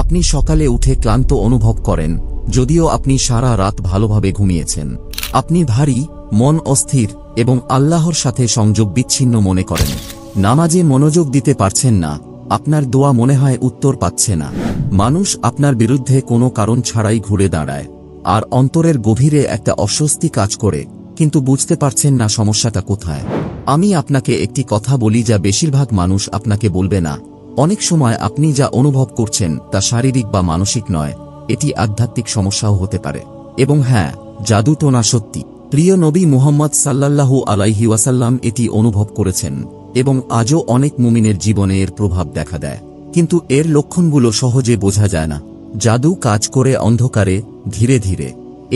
আপনি সকালে উঠে ক্লান্ত অনুভব করেন, যদিও আপনি সারা রাত ভালোভাবে ঘুমিয়েছেন। আপনি ভারী, মন অস্থির এবং আল্লাহর সাথে সংযোগ বিচ্ছিন্ন মনে করেন। নামাজে মনোযোগ দিতে পারছেন না, আপনার দোয়া মনে হয় উত্তর পাচ্ছে না। মানুষ আপনার বিরুদ্ধে কোনো কারণ ছাড়াই ঘুরে দাঁড়ায়, আর অন্তরের গভীরে একটা অস্বস্তি কাজ করে, কিন্তু বুঝতে পারছেন না সমস্যাটা কোথায়। আমি আপনাকে একটি কথা বলি যা বেশিরভাগ মানুষ আপনাকে বলবে না। অনেক সময় আপনি যা অনুভব করছেন তা শারীরিক বা মানসিক নয়, এটি আধ্যাত্মিক সমস্যাও হতে পারে। এবং হ্যাঁ, জাদু তো না সত্যি। প্রিয় নবী মুহাম্মদ সাল্লাল্লাহু আলাইহি ওয়াসাল্লাম এটি অনুভব করেছেন, এবং আজও অনেক মুমিনের জীবনে এর প্রভাব দেখা দেয়, কিন্তু এর লক্ষণগুলো সহজে বোঝা যায় না। জাদু কাজ করে অন্ধকারে, ধীরে ধীরে।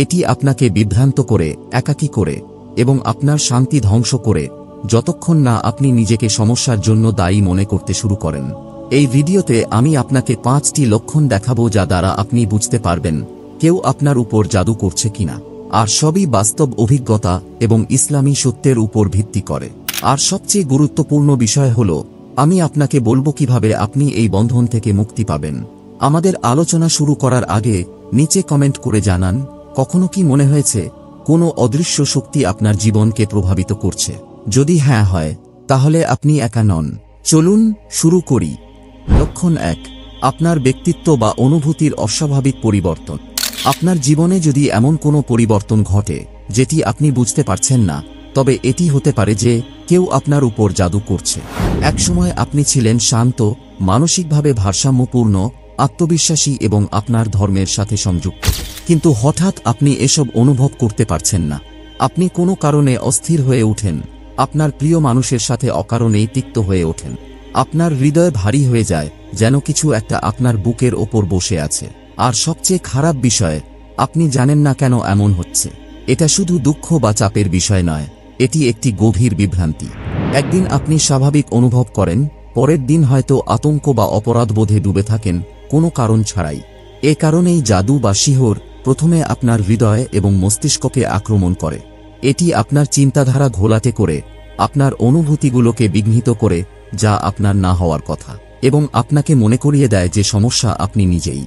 এটি আপনাকে বিভ্রান্ত করে, একাকী করে এবং আপনার শান্তি ধ্বংস করে, যতক্ষণ না আপনি নিজেকে সমস্যার জন্য দায়ী মনে করতে শুরু করেন। এই ভিডিওতে আমি আপনাকে 5টি লক্ষণ দেখাবো যা দ্বারা আপনি বুঝতে পারবেন কেউ আপনার উপর জাদু করছে কিনা। আর সবই বাস্তব অভিজ্ঞতা এবং ইসলামী সত্যের উপর ভিত্তি করে। আর সবচেয়ে গুরুত্বপূর্ণ বিষয় হল, আমি আপনাকে বলবো কিভাবে আপনি এই বন্ধন থেকে মুক্তি পাবেন। আমাদের আলোচনা শুরু করার আগে নিচে কমেন্ট করে জানান, কখনো কি মনে হয়েছে কোনো অদৃশ্য শক্তি আপনার জীবনকে প্রভাবিত করছে? যদি হ্যাঁ হয়, তাহলে আপনি একা নন। চলুন শুরু করি। লক্ষণ 1, আপনার ব্যক্তিত্ব বা অনুভূতির অস্বাভাবিক পরিবর্তন। আপনার জীবনে যদি এমন কোনো পরিবর্তন ঘটে যেটি আপনি বুঝতে পারছেন না, তবে এটি হতে পারে যে কেউ আপনার উপর জাদু করছে। একসময় আপনি ছিলেন শান্ত, মানসিকভাবে ভারসাম্যপূর্ণ, আত্মবিশ্বাসী এবং আপনার ধর্মের সাথে সংযুক্ত, কিন্তু হঠাৎ আপনি এসব অনুভব করতে পারছেন না। আপনি কোনো কারণে অস্থির হয়ে ওঠেন, আপনার প্রিয় মানুষের সাথে অকারণেই তিক্ত হয়ে ওঠেন, আপনার হৃদয় ভারী হয়ে যায়, যেন কিছু একটা আপনার বুকের ওপর বসে আছে। আর সবচেয়ে খারাপ বিষয়, আপনি জানেন না কেন এমন হচ্ছে। এটা শুধু দুঃখ বা চাপের বিষয় নয়, এটি একটি গভীর বিভ্রান্তি। একদিন আপনি স্বাভাবিক অনুভব করেন, পরের দিন হয়তো আতঙ্ক বা অপরাধবোধে ডুবে থাকেন, কোনো কারণ ছাড়াই। এ কারণেই জাদু বা শিহর প্রথমে আপনার হৃদয় এবং মস্তিষ্ককে আক্রমণ করে। এটি আপনার চিন্তাধারা ঘোলাটে করে, আপনার অনুভূতিগুলোকে বিঘ্নিত করে, যা আপনার না হওয়ার কথা, এবং আপনাকে মনে করিয়ে দেয় যে সমস্যা আপনি নিজেই।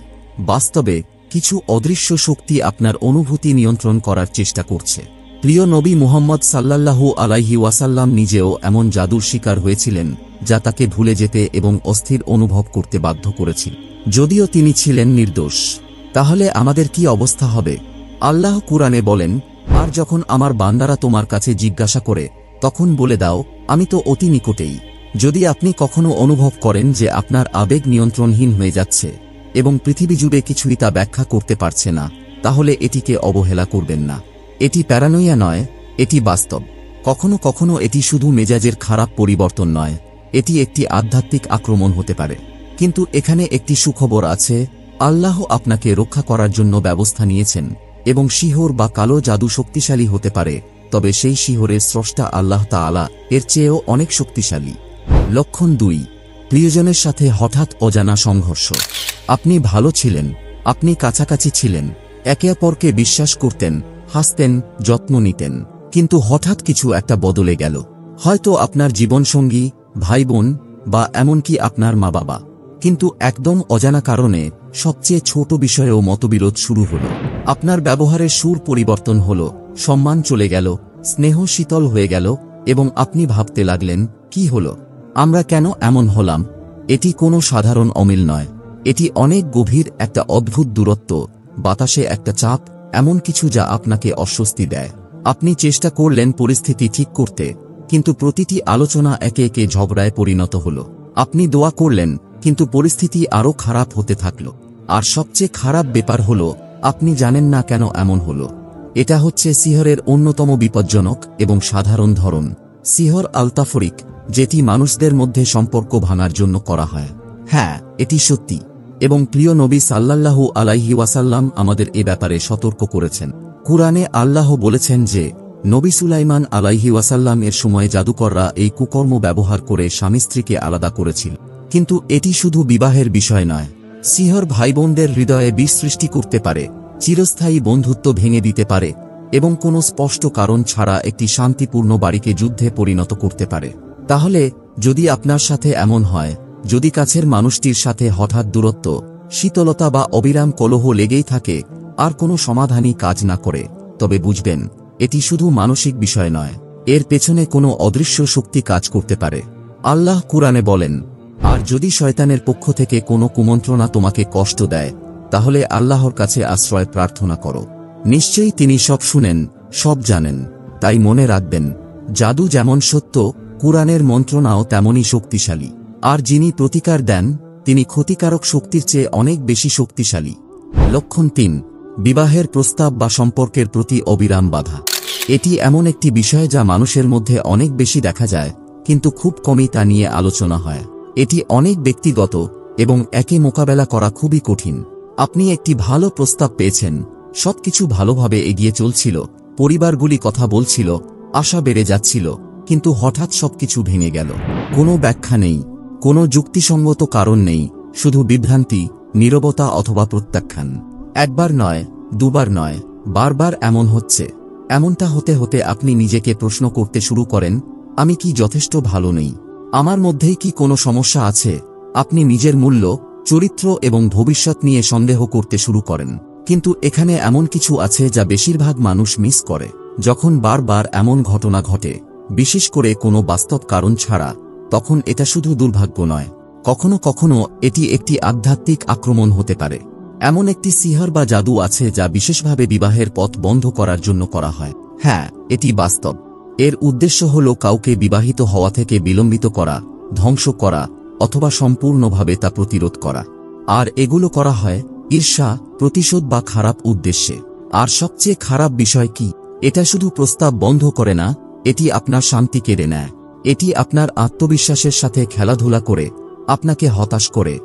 বাস্তবে কিছু অদৃশ্য শক্তি আপনার অনুভূতি নিয়ন্ত্রণ করার চেষ্টা করছে। প্রিয় নবী মুহাম্মদ সাল্লাল্লাহু আলাইহি ওয়াসাল্লাম নিজেও এমন জাদুর শিকার হয়েছিলেন, যা তাকে ভুলে যেতে এবং অস্থির অনুভব করতে বাধ্য করেছিল, যদিও তিনি ছিলেন নির্দোষ। তাহলে আমাদের কি অবস্থা হবে? আল্লাহ কুরআনে বলেন, আর যখন আমার বান্দারা তোমার কাছে জিজ্ঞাসা করে, তখন বলে দাও, আমি তো অতি নিকটেই। যদি আপনি কখনো অনুভব করেন যে আপনার আবেগ নিয়ন্ত্রণহীন হয়ে যাচ্ছে এবং পৃথিবী জুড়ে কিছুই তা ব্যাখ্যা করতে পারছে না, তাহলে এটিকে অবহেলা করবেন না। এটি প্যারানোইয়া নয়, এটি বাস্তব। কখনো কখনো এটি শুধু মেজাজের খারাপ পরিবর্তন নয়, এটি একটি আধ্যাত্মিক আক্রমণ হতে পারে। কিন্তু এখানে একটি সুখবর আছে, আল্লাহ আপনাকে রক্ষা করার জন্য ব্যবস্থা নিয়েছেন, এবং শিহর বা কালো জাদু শক্তিশালী হতে পারে, তবে সেই শিহরের স্রষ্টা আল্লাহ তাআলা এর চেয়েও অনেক শক্তিশালী। লক্ষণ 2, প্রিয়জনের সাথে হঠাৎ অজানা সংঘর্ষ। আপনি ভালো ছিলেন, আপনি কাছাকাছি ছিলেন, একে অপরকে বিশ্বাস করতেন, হাসতেন, যত্ন নিতেন, কিন্তু হঠাৎ কিছু একটা বদলে গেল। হয়তো আপনার জীবনসঙ্গী, ভাই বোন বা এমনকি আপনার মা বাবা। কিন্তু একদম অজানা কারণে সবচেয়ে ছোট বিষয়েও মতবিরোধ শুরু হল। আপনার ব্যবহারের সুর পরিবর্তন হল, সম্মান চলে গেল, স্নেহ শীতল হয়ে গেল, এবং আপনি ভাবতে লাগলেন, কি হলো? আমরা কেন এমন হলাম? এটি কোনো সাধারণ অমিল নয়, এটি অনেক গভীর একটা অদ্ভুত দূরত্ব, বাতাসে একটা চাপ, এমন কিছু যা আপনাকে অস্বস্তি দেয়। আপনি চেষ্টা করলেন পরিস্থিতি ঠিক করতে, কিন্তু প্রতিটি আলোচনা একে একে ঝগড়ায় পরিণত হল। আপনি দোয়া করলেন, কিন্তু পরিস্থিতি আরও খারাপ হতে থাকল। আর সবচেয়ে খারাপ ব্যাপার হল, আপনি জানেন না কেন এমন হল। এটা হচ্ছে সিহরের অন্যতম বিপজ্জনক এবং সাধারণ ধরন, সিহর আলতাফরিক, যেটি মানুষদের মধ্যে সম্পর্ক ভাঙার জন্য করা হয়। হ্যাঁ, এটি সত্যি, এবং প্রিয় নবী সাল্লাল্লাহু আলাইহি ওয়াসাল্লাম আমাদের এ ব্যাপারে সতর্ক করেছেন। কুরআনে আল্লাহ বলেছেন যে, নবী সুলাইমান আলাইহি ওয়াসাল্লাম এর সময়ে জাদুকররা এই কুকর্ম ব্যবহার করে স্বামী স্ত্রীকে আলাদা করেছিল। কিন্তু এটি শুধু বিবাহের বিষয় নয়, সিহর ভাইবোনদের হৃদয়ে বিষ সৃষ্টি করতে পারে, চিরস্থায়ী বন্ধুত্ব ভেঙে দিতে পারে, এবং কোনো স্পষ্ট কারণ ছাড়া একটি শান্তিপূর্ণ বাড়িকে যুদ্ধে পরিণত করতে পারে। তাহলে যদি আপনার সাথে এমন হয়, যদি কাছের মানুষটির সাথে হঠাৎ দূরত্ব, শীতলতা বা অবিরাম কলহ লেগেই থাকে আর কোনো সমাধানই কাজ না করে, তবে বুঝবেন এটি শুধু মানসিক বিষয় নয়, এর পেছনে কোনো অদৃশ্য শক্তি কাজ করতে পারে। আল্লাহ কুরআনে বলেন, আর যদি শয়তানের পক্ষ থেকে কোনো কুমন্ত্রণা তোমাকে কষ্ট দেয়, তাহলে আল্লাহর কাছে আশ্রয় প্রার্থনা করো, নিশ্চয়ই তিনি সব শুনেন, সব জানেন। তাই মনে রাখবেন, জাদু যেমন সত্য, কুরআনের মন্ত্রণাও তেমনই শক্তিশালী। আর যিনি প্রতিকার দেন তিনি ক্ষতিকারক শক্তির চেয়ে অনেক বেশি শক্তিশালী। লক্ষণ ৩, বিবাহের প্রস্তাব বা সম্পর্কের প্রতি অবিরাম বাধা। এটি এমন একটি বিষয় যা মানুষের মধ্যে অনেক বেশি দেখা যায়, কিন্তু খুব কমই তা নিয়ে আলোচনা হয়। এটি অনেক ব্যক্তিগত এবং একে মোকাবেলা করা খুবই কঠিন। আপনি একটি ভালো প্রস্তাব পেয়েছেন, সবকিছু ভালোভাবে এগিয়ে চলছিল, পরিবারগুলি কথা বলছিল, আশা বেড়ে যাচ্ছিল, কিন্তু হঠাৎ সবকিছু ভেঙে গেল। কোনো ব্যাখ্যা নেই, কোনো যুক্তিসঙ্গত কারণ নেই, শুধু বিভ্রান্তি, নীরবতা অথবা প্রত্যাখ্যান। একবার নয়, দুবার নয়, বারবার এমন হচ্ছে। এমনটা হতে হতে আপনি নিজেকে প্রশ্ন করতে শুরু করেন, আমি কি যথেষ্ট ভালো নেই? আমার মধ্যেই কি কোনো সমস্যা আছে? আপনি নিজের মূল্য, চরিত্র এবং ভবিষ্যৎ নিয়ে সন্দেহ করতে শুরু করেন। কিন্তু এখানে এমন কিছু আছে যা বেশিরভাগ মানুষ মিস করে। যখন বারবার এমন ঘটনা ঘটে, বিশেষ করে কোনো বাস্তব কারণ ছাড়া, তখন এটা শুধু দুর্ভাগ্য নয়, কখনো কখনো এটি একটি আধ্যাত্মিক আক্রমণ হতে পারে। এমন একটি সিহর বা জাদু আছে যা বিশেষভাবে বিবাহের পথ বন্ধ করার জন্য করা হয়। হ্যাঁ, এটি বাস্তব। এর উদ্দেশ্য হল কাউকে বিবাহিত হওয়া থেকে বিলম্বিত করা, ধ্বংস করা অথবা সম্পূর্ণভাবে তা প্রতিরোধ করা। আর এগুলো করা হয় ঈর্ষা, প্রতিশোধ বা খারাপ উদ্দেশ্যে। আর সবচেয়ে খারাপ বিষয় কি? এটা শুধু প্রস্তাব বন্ধ করে না, এটি আপনার শান্তি কেড়ে নেয়। এটি আপনার আত্মবিশ্বাসের সাথে খেলাধুলা করে, আপনাকে হতাশ করে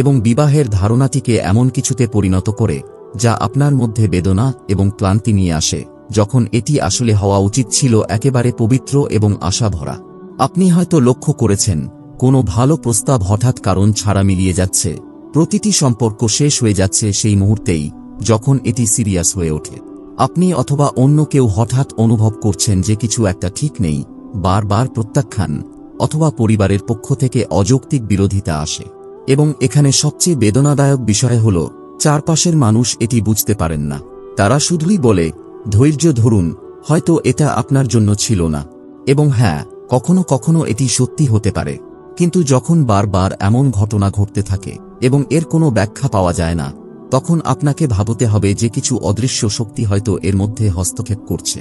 এবং বিবাহের ধারণাটিকে এমন কিছুতে পরিণত করে যা আপনার মধ্যে বেদনা এবং ক্লান্তি নিয়ে আসে, যখন এটি আসলে হওয়া উচিত ছিল একেবারে পবিত্র এবং আশা ভরা। আপনি হয়তো লক্ষ্য করেছেন, কোনো ভালো প্রস্তাব হঠাৎ কারণ ছাড়া মিলিয়ে যাচ্ছে। প্রতিটি সম্পর্ক শেষ হয়ে যাচ্ছে সেই মুহূর্তেই যখন এটি সিরিয়াস হয়ে ওঠে। আপনি অথবা অন্য কেউ হঠাৎ অনুভব করছেন যে কিছু একটা ঠিক নেই, বারবার প্রত্যাখ্যান অথবা পরিবারের পক্ষ থেকে অযৌক্তিক বিরোধিতা আসে। এবং এখানে সবচেয়ে বেদনাদায়ক বিষয় হল, চারপাশের মানুষ এটি বুঝতে পারেন না। তারা শুধুই বলে, ধৈর্য ধরুন, হয়তো এটা আপনার জন্য ছিল না। এবং হ্যাঁ, কখনো কখনো এটি সত্যি হতে পারে। কিন্তু যখন বারবার এমন ঘটনা ঘটতে থাকে এবং এর কোনো ব্যাখ্যা পাওয়া যায় না, তখন আপনাকে ভাবতে হবে যে কিছু অদৃশ্য শক্তি হয়তো এর মধ্যে হস্তক্ষেপ করছে।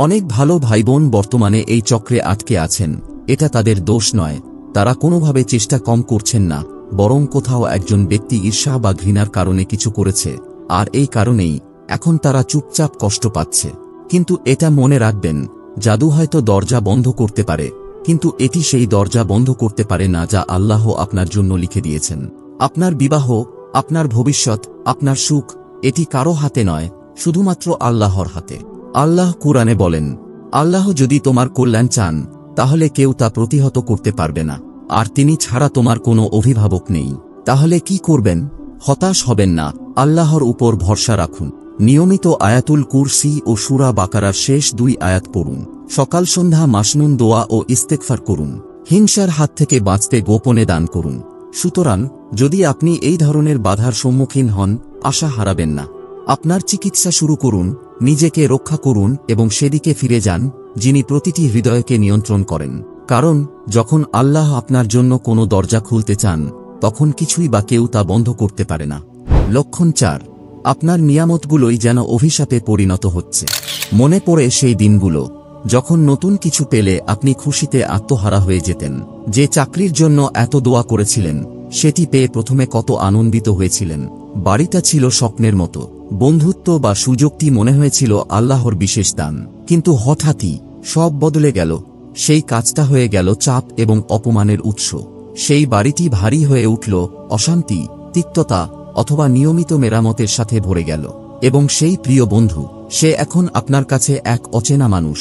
অনেক ভালো ভাইবোন বর্তমানে এই চক্রে আটকে আছেন। এটা তাদের দোষ নয়, তারা কোনোভাবে চেষ্টা কম করছেন না, বরং কোথাও একজন ব্যক্তি ঈর্ষা বা ঘৃণার কারণে কিছু করেছে, আর এই কারণেই এখন তারা চুপচাপ কষ্ট পাচ্ছে। কিন্তু এটা মনে রাখবেন, জাদু হয়তো দরজা বন্ধ করতে পারে, কিন্তু এটি সেই দরজা বন্ধ করতে পারে না যা আল্লাহ আপনার জন্য লিখে দিয়েছেন। আপনার বিবাহ, আপনার ভবিষ্যৎ, আপনার সুখ, এটি কারো হাতে নয়, শুধুমাত্র আল্লাহর হাতে। আল্লাহ কুরআনে বলেন, আল্লাহ যদি তোমার কল্যাণ চান, তাহলে কেউ তা প্রতিহত করতে পারবে না, আর তিনি ছাড়া তোমার কোনো অভিভাবক নেই। তাহলে কি করবেন? হতাশ হবেন না, আল্লাহর উপর ভরসা রাখুন। নিয়মিত আয়াতুল কুরসি ও সূরা বাকারার শেষ 2 আয়াত পড়ুন। সকাল সন্ধ্যা মাসনুন দোয়া ও ইস্তেগফার করুন। হিংসার হাত থেকে বাঁচতে গোপনে দান করুন। সুতরাং যদি আপনি এই ধরনের বাধার সম্মুখীন হন, আশা হারাবেন না। আপনার চিকিৎসা শুরু করুন, নিজেকে রক্ষা করুন এবং সেদিকে ফিরে যান যিনি প্রতিটি হৃদয়কে নিয়ন্ত্রণ করেন। কারণ যখন আল্লাহ আপনার জন্য কোনো দরজা খুলতে চান, তখন কিছুই বা কেউ তা বন্ধ করতে পারে না। লক্ষণ 4, আপনার নিয়ামতগুলোই যেন অভিশাপে পরিণত হচ্ছে। মনে পড়ে সেই দিনগুলো যখন নতুন কিছু পেলে আপনি খুশিতে আত্মহারা হয়ে যেতেন। যে চাকরির জন্য এত দোয়া করেছিলেন, সেটি পেয়ে প্রথমে কত আনন্দিত হয়েছিলেন। বাড়িটা ছিল স্বপ্নের মতো, বন্ধুত্ব বা সুযোগটি মনে হয়েছিল আল্লাহর বিশেষ দান। কিন্তু হঠাৎই সব বদলে গেল। সেই কাজটা হয়ে গেল চাপ এবং অপমানের উৎস। সেই বাড়িটি ভারী হয়ে উঠল, অশান্তি, তিক্ততা অথবা নিয়মিত মেরামতের সাথে ভরে গেল। এবং সেই প্রিয় বন্ধু, সে এখন আপনার কাছে এক অচেনা মানুষ।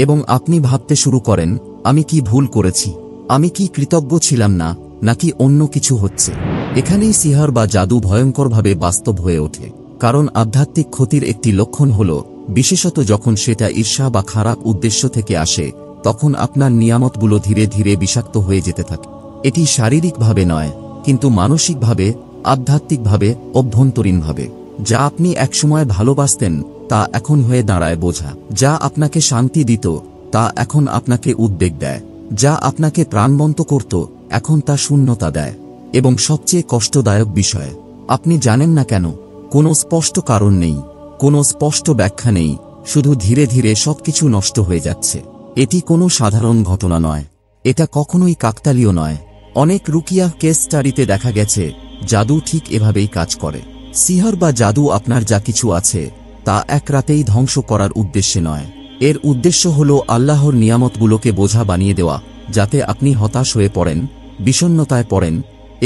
এবং আপনি ভাবতে শুরু করেন, আমি কি ভুল করেছি? আমি কি কৃতজ্ঞ ছিলাম না, নাকি অন্য কিছু হচ্ছে? এখানেই সিহর বা জাদু ভয়ঙ্করভাবে বাস্তব হয়ে ওঠে। কারণ আধ্যাত্মিক ক্ষতির একটি লক্ষণ হল, বিশেষত যখন সেটা ঈর্ষা বা খারাপ উদ্দেশ্য থেকে আসে, তখন আপনার নিয়ামতগুলো ধীরে ধীরে বিষাক্ত হয়ে যেতে থাকে। এটি শারীরিকভাবে নয়, কিন্তু মানসিকভাবে আধ্যাত্মিকভাবে, অভ্যন্তরীণভাবে। যা আপনি একসময় ভালোবাসতেন তা এখন হয়ে দাঁড়ায় বোঝা। যা আপনাকে শান্তি দিত তা এখন আপনাকে উদ্বেগ দেয়। যা আপনাকে প্রাণবন্ত করত এখন তা শূন্যতা দেয়। এবং সবচেয়ে কষ্টদায়ক বিষয়, আপনি জানেন না কেন। কোনো স্পষ্ট কারণ নেই, কোনো স্পষ্ট ব্যাখ্যা নেই, শুধু ধীরে ধীরে সবকিছু নষ্ট হয়ে যাচ্ছে। এটি কোনো সাধারণ ঘটনা নয়, এটা কখনোই কাকতালীয় নয়। অনেক রুকিয়া কেস স্টাডিতে দেখা গেছে জাদু ঠিক এভাবেই কাজ করে। সিহর বা জাদু আপনার যা কিছু আছে তা এক রাতেই ধ্বংস করার উদ্দেশ্যে নয়। এর উদ্দেশ্য হল আল্লাহর নিয়ামতগুলোকে বোঝা বানিয়ে দেওয়া, যাতে আপনি হতাশ হয়ে পড়েন, বিষণ্ণতায় পড়েন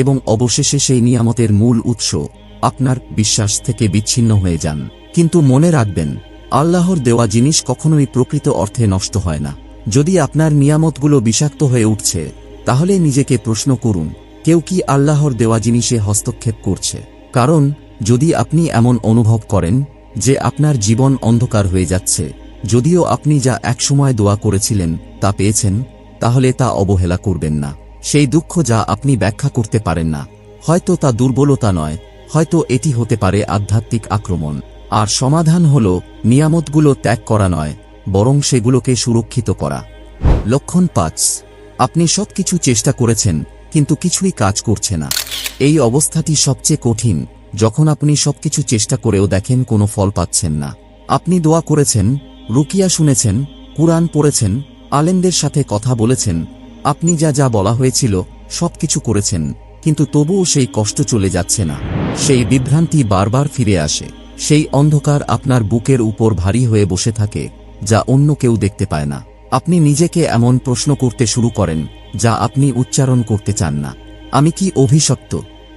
এবং অবশেষে সেই নিয়ামতের মূল উৎস আপনার বিশ্বাস থেকে বিচ্ছিন্ন হয়ে যান। কিন্তু মনে রাখবেন, আল্লাহর দেওয়া জিনিস কখনোই প্রকৃত অর্থে নষ্ট হয় না। যদি আপনার নিয়ামতগুলো বিষাক্ত হয়ে উঠছে, তাহলে নিজেকে প্রশ্ন করুন, কেউ কি আল্লাহর দেওয়া জিনিসে হস্তক্ষেপ করছে? কারণ যদি আপনি এমন অনুভব করেন যে আপনার জীবন অন্ধকার হয়ে যাচ্ছে, যদিও আপনি যা একসময় দোয়া করেছিলেন তা পেয়েছেন, তাহলে তা অবহেলা করবেন না। সেই দুঃখ যা আপনি ব্যাখ্যা করতে পারেন না, হয়তো তা দুর্বলতা নয়, হয়তো এটি হতে পারে আধ্যাত্মিক আক্রমণ। আর সমাধান হল নিয়ামতগুলো ত্যাগ করা নয়, বরং সেগুলোকে সুরক্ষিত করা। লক্ষণ ৫। আপনি সবকিছু চেষ্টা করেছেন কিন্তু কিছুই কাজ করছে না। এই অবস্থাটি সবচেয়ে কঠিন, যখন আপনি সবকিছু চেষ্টা করেও দেখেন কোনো ফল পাচ্ছেন না। আপনি দোয়া করেছেন, রুকিয়া শুনেছেন, কুরআন পড়েছেন, আলেমদের সাথে কথা বলেছেন, আপনি যা যা বলা হয়েছিল সবকিছু করেছেন, কিন্তু তবুও সেই কষ্ট চলে যাচ্ছে না। সেই বিভ্রান্তি বারবার ফিরে আসে। সেই অন্ধকার আপনার বুকের উপর ভারী হয়ে বসে থাকে, যা অন্য কেউ দেখতে পায় না। আপনি নিজেকে এমন প্রশ্ন করতে শুরু করেন যা আপনি উচ্চারণ করতে চান না। আমি কি অভিশপ্ত?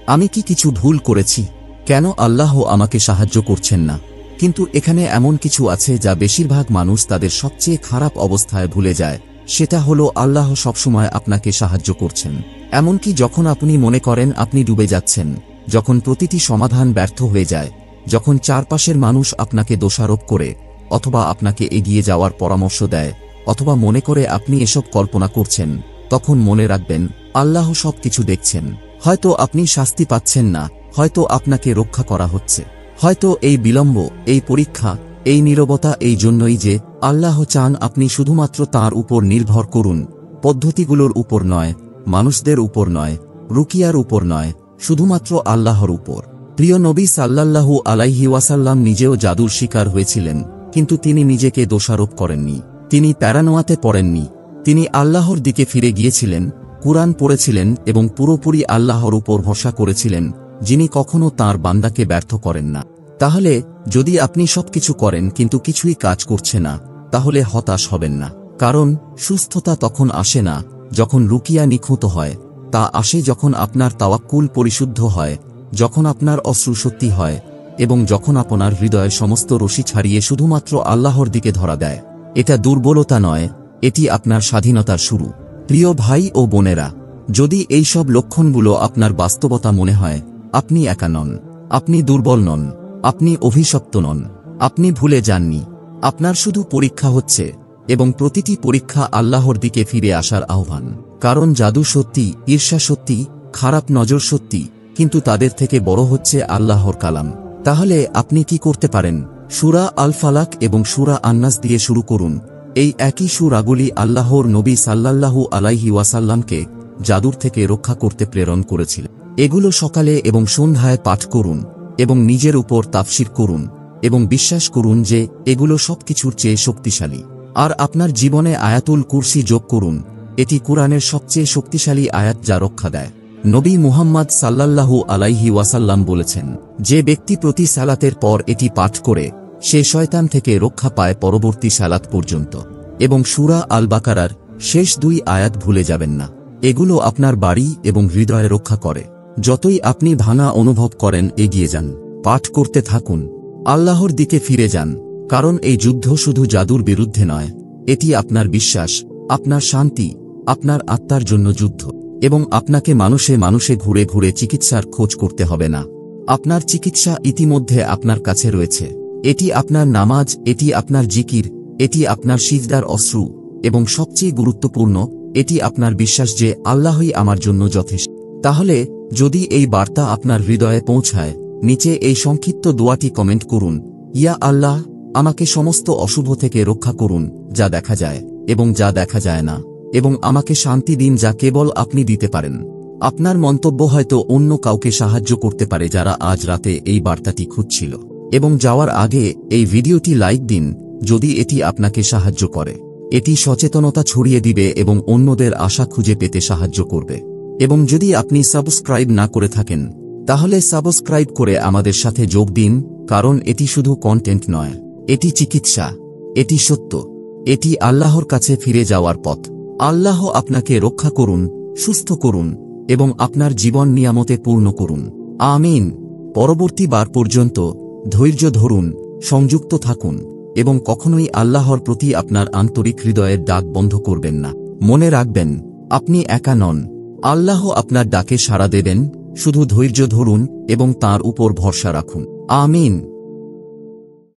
আমি কি কিছু ভুল করেছি? কেন আল্লাহ আমাকে সাহায্য করছেন না? কিন্তু এখানে এমন কিছু আছে যা বেশিরভাগ মানুষ তাদের সবচেয়ে খারাপ অবস্থায় ভুলে যায়। সেটা হলো আল্লাহ সবসময় আপনাকে সাহায্য করছেন, এমনকি যখন আপনি মনে করেন আপনি ডুবে যাচ্ছেন, যখন প্রতিটি সমাধান ব্যর্থ হয়ে যায়, যখন চারপাশের মানুষ আপনাকে দোষারোপ করে, অথবা আপনাকে এগিয়ে যাওয়ার পরামর্শ দেয়, অথবা মনে করে আপনি এসব কল্পনা করছেন। তখন মনে রাখবেন, আল্লাহ সবকিছু দেখছেন। হয়তো আপনি শাস্তি পাচ্ছেন না, হয়তো আপনাকে রক্ষা করা হচ্ছে, হয়তো এই বিলম্ব, এই পরীক্ষা, এই নীরবতা এই জন্যই যে আল্লাহ চান আপনি শুধুমাত্র তাঁর উপর নির্ভর করুন, পদ্ধতিগুলোর উপর নয়, মানুষদের উপর নয়, রুকিয়ার উপর নয়, শুধুমাত্র আল্লাহর উপর। প্রিয় নবী সাল্লাল্লাহু আলাইহি ওয়াসাল্লাম নিজেও জাদুর শিকার হয়েছিলেন, কিন্তু তিনি নিজেকে দোষারোপ করেননি। তিনি প্যারানোয়াতে পড়েননি। তিনি আল্লাহর দিকে ফিরে গিয়েছিলেন, কুরআন পড়েছিলেন এবং পুরোপুরি আল্লাহর উপর ভরসা করেছিলেন, যিনি কখনো তাঁর বান্দাকে ব্যর্থ করেন না। তাহলে যদি আপনি সবকিছু করেন কিন্তু কিছুই কাজ করছে না, তাহলে হতাশ হবেন না। কারণ সুস্থতা তখন আসে না যখন রুকিয়া নিখুঁত হয়, তা আসে যখন আপনার তাওয়াক্কুল পরিশুদ্ধ হয়, যখন আপনার অশ্রু সত্যি হয় এবং যখন আপনার হৃদয় সমস্ত রশি ছাড়িয়ে শুধুমাত্র আল্লাহর দিকে ধরা দেয়। এটা দুর্বলতা নয়, এটি আপনার স্বাধীনতার শুরু। প্রিয় ভাই ও বোনেরা, যদি এই সব লক্ষণগুলো আপনার বাস্তবতা মনে হয়, আপনি একা নন, আপনি দুর্বল নন, আপনি অভিশপ্ত নন, আপনি ভুলে যাননি। আপনার শুধু পরীক্ষা হচ্ছে, এবং প্রতিটি পরীক্ষা আল্লাহর দিকে ফিরে আসার আহ্বান। কারণ জাদু সত্যি, ঈর্ষা সত্যি, খারাপ নজর সত্যি, কিন্তু তাদের থেকে বড় হচ্ছে আল্লাহর কালাম। তাহলে আপনি কি করতে পারেন? সূরা আল ফালাক এবং সূরা আন-নাস দিয়ে শুরু করুন। এই একই সূরাগুলি আল্লাহর নবী সাল্লাল্লাহু আলাইহি ওয়াসাল্লামকে জাদুর থেকে রক্ষা করতে প্রেরণ করেছিলেন। এগুলো সকালে এবং সন্ধ্যায় পাঠ করুন এবং নিজের উপর তাফসীর করুন এবং বিশ্বাস করুন যে এগুলো সবকিছুর চেয়ে শক্তিশালী। আর আপনার জীবনে আয়াতুল কুরসি যোগ করুন। এটি কুরআনের সবচেয়ে শক্তিশালী আয়াত যা রক্ষা দেয়। নবী মুহাম্মদ সাল্লাল্লাহু আলাইহি ওয়াসাল্লাম বলেছেন, যে ব্যক্তি প্রতি সালাতের পর এটি পাঠ করে সে শয়তান থেকে রক্ষা পায় পরবর্তী সালাত পর্যন্ত। এবং সূরা আল বাকারার শেষ 2 আয়াত ভুলে যাবেন না। এগুলো আপনার বাড়ি এবং হৃদয়ে রক্ষা করে। যতই আপনি ভাঙা অনুভব করেন, এগিয়ে যান, পাঠ করতে থাকুন, আল্লাহর দিকে ফিরে যান। কারণ এই যুদ্ধ শুধু জাদুর বিরুদ্ধে নয়, এটি আপনার বিশ্বাস, আপনার শান্তি, আপনার আত্মার জন্য যুদ্ধ। এবং আপনাকে মানুষে মানুষে ঘুরে ঘুরে চিকিৎসার খোঁজ করতে হবে না। আপনার চিকিৎসা ইতিমধ্যে আপনার কাছে রয়েছে। এটি আপনার নামাজ, এটি আপনার জিকির, এটি আপনার সিজদার অশ্রু, এবং সবচেয়ে গুরুত্বপূর্ণ, এটি আপনার বিশ্বাস যে আল্লাহই আমার জন্য যথেষ্ট। তাহলে যদি এই বার্তা আপনার হৃদয়ে পৌঁছায় নিচে এই সংক্ষিপ্ত দোয়াটি কমেন্ট করুন, ইয়া আল্লাহ, আমাকে সমস্ত অশুভ থেকে রক্ষা করুন, যা দেখা যায় এবং যা দেখা যায় না, এবং আমাকে শান্তি দিন যা কেবল আপনি দিতে পারেন। আপনার মন্তব্য হয়তো অন্য কাউকে সাহায্য করতে পারে যারা আজ রাতে এই বার্তাটি খুঁজছিল। এবং যাওয়ার আগে এই ভিডিওটি লাইক দিন যদি এটি আপনাকে সাহায্য করে। এটি সচেতনতা ছড়িয়ে দিবে এবং অন্যদের আশা খুঁজে পেতে সাহায্য করবে। এবং যদি আপনি সাবস্ক্রাইব না করে থাকেন তাহলে সাবস্ক্রাইব করে আমাদের সাথে যোগ দিন, কারণ এটি শুধু কন্টেন্ট নয়, এটি চিকিৎসা, এটি সত্য, এটি আল্লাহর কাছে ফিরে যাওয়ার পথ। আল্লাহ আপনাকে রক্ষা করুন, সুস্থ করুন এবং আপনার জীবন নিয়ামতে পূর্ণ করুন। আমিন। পরবর্তী বার পর্যন্ত ধৈর্য ধরুন, সংযুক্ত থাকুন এবং কখনোই আল্লাহর প্রতি আপনার আন্তরিক হৃদয়ের ডাক বন্ধ করবেন না। মনে রাখবেন, আপনি একা নন। আল্লাহ আপনার ডাকে সাড়া দেবেন, শুধু ধৈর্য ধরুন এবং তাঁর উপর ভরসা রাখুন। আমিন।